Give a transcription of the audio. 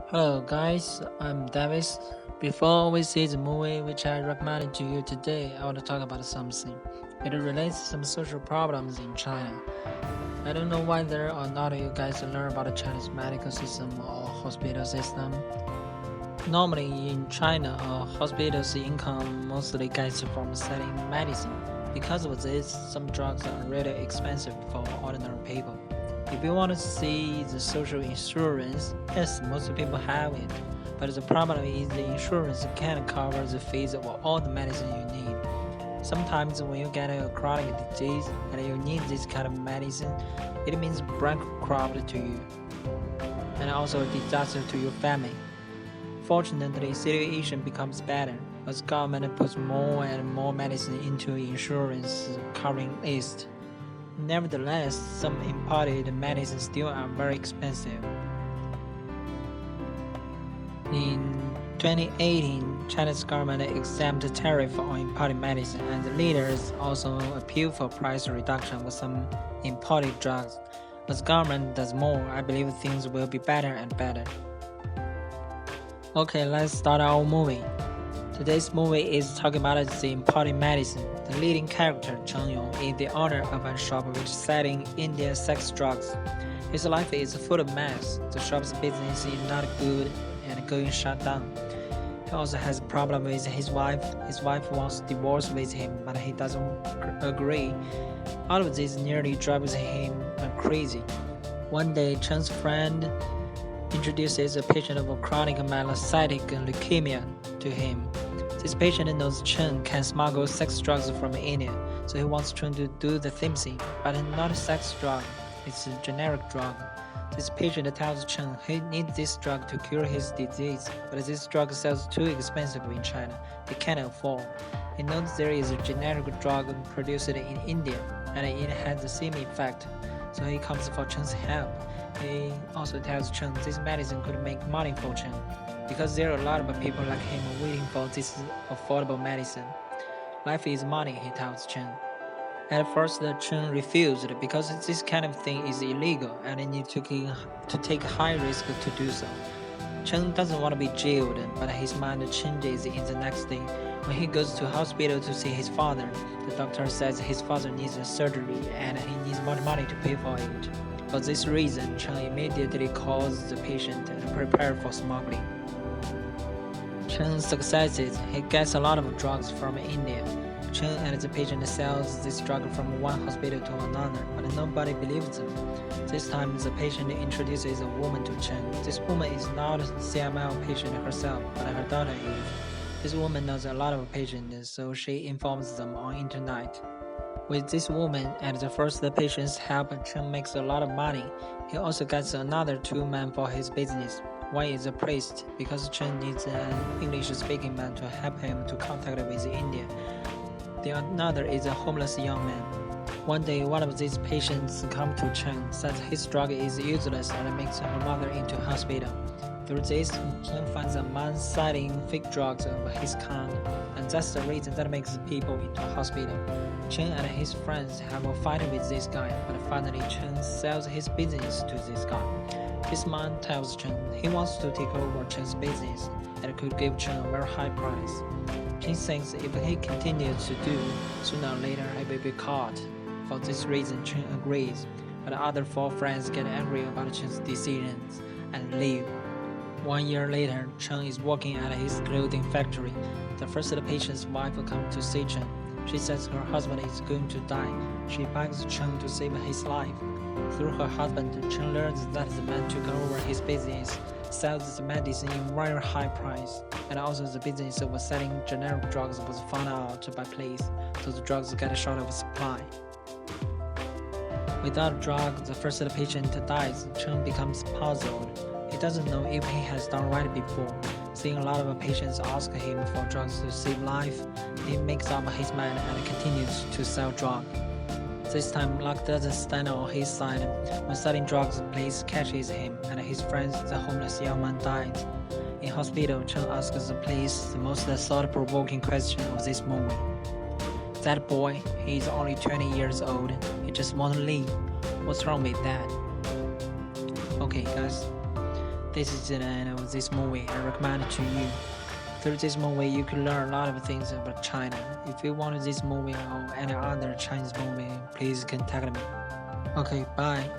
Hello guys, I'm Davis. Before we see the movie which I recommended to you today, I want to talk about something. It relates to some social problems in China. I don't know whether or not you guys learn about the Chinese medical system or hospital system. Normally in China, a hospital's income mostly gets from selling medicine. Because of this, some drugs are really expensive for ordinary people. If you want to see the social insurance, yes, most people have it. But the problem is the insurance can't cover the fees of all the medicine you need. Sometimes when you get a chronic disease and you need this kind of medicine, it means bankrupt to you and also a disaster to your family. Fortunately, situation becomes better as government puts more and more medicine into insurance covering list. Nevertheless, some imported medicines still are very expensive. In 2018, China's government exempted tariff on imported medicine, and the leaders also appealed for price reduction for some imported drugs. As government does more, I believe things will be better and better. Okay, let's start our movie. Today's movie is talking about the imported medicine. The leading character, Cheng Yong, is the owner of a shop which is selling Indian sex drugs. His life is full of mess. The shop's business is not good and going shut down. He also has a problem with his wife. His wife wants divorce with him, but he doesn't agree. All of this nearly drives him crazy. One day, Cheng's friend introduces a patient of chronic myelocytic leukemia to him. This patient knows Chen can smuggle sex drugs from India, so he wants Chen to do the same thing, but not a sex drug, it's a generic drug. This patient tells Chen he needs this drug to cure his disease, but this drug sells too expensive in China, he can't afford. He knows there is a generic drug produced in India, and it has the same effect, so he comes for Chen's help. He also tells Chen this medicine could make money for Chen, because there are a lot of people like him waiting for this affordable medicine. Life is money, he tells Chen. At first, Chen refused because this kind of thing is illegal and he needs to take high risk to do so. Chen doesn't want to be jailed, but his mind changes in the next day. When he goes to hospital to see his father, the doctor says his father needs a surgery and he needs more money to pay for it. For this reason, Chen immediately calls the patient and prepares for smuggling. Chen succeeds. He gets a lot of drugs from India. Chen and the patient sells this drug from one hospital to another, but nobody believes them. This time, the patient introduces a woman to Chen. This woman is not a CML patient herself, but her daughter is. This woman knows a lot of patients, so she informs them on internet. With this woman and the first patient's help, Chen makes a lot of money. He also gets another two men for his business. One is a priest, because Chen needs an English-speaking man to help him to contact with India. The another is a homeless young man. One day, one of these patients comes to Chen, says his drug is useless and makes her mother into hospital. Through this, Chen finds a man selling fake drugs of his kind, and that's the reason that makes people into hospital. Chen and his friends have a fight with this guy, but finally Chen sells his business to this guy. This man tells Chen he wants to take over Chen's business and could give Chen a very high price. Chen thinks if he continues to do, sooner or later he will be caught. For this reason, Chen agrees, but the other four friends get angry about Chen's decisions and leave. 1 year later, Chen is working at his clothing factory. The first patient's wife comes to see Chen. She says her husband is going to die. She begs Chen to save his life. Through her husband, Chen learns that the man took over his business, sells the medicine in very high price, and also the business of selling generic drugs was found out by police, so the drugs get short of supply. Without drugs, the first patient dies. Chen becomes puzzled. He doesn't know if he has done right before. Seeing a lot of patients ask him for drugs to save life, he makes up his mind and continues to sell drugs. This time, luck doesn't stand on his side. When selling drugs, police catches him, and his friend, the homeless young man, dies. In hospital, Chen asks the police the most thought-provoking question of this movie. That boy, he is only 20 years old. He just wants to leave. What's wrong with that? Okay, guys. this is the end of this movie. I recommend it to you. Through this movie, you can learn a lot of things about China. If you want this movie or any other Chinese movie, please contact me. Okay, bye.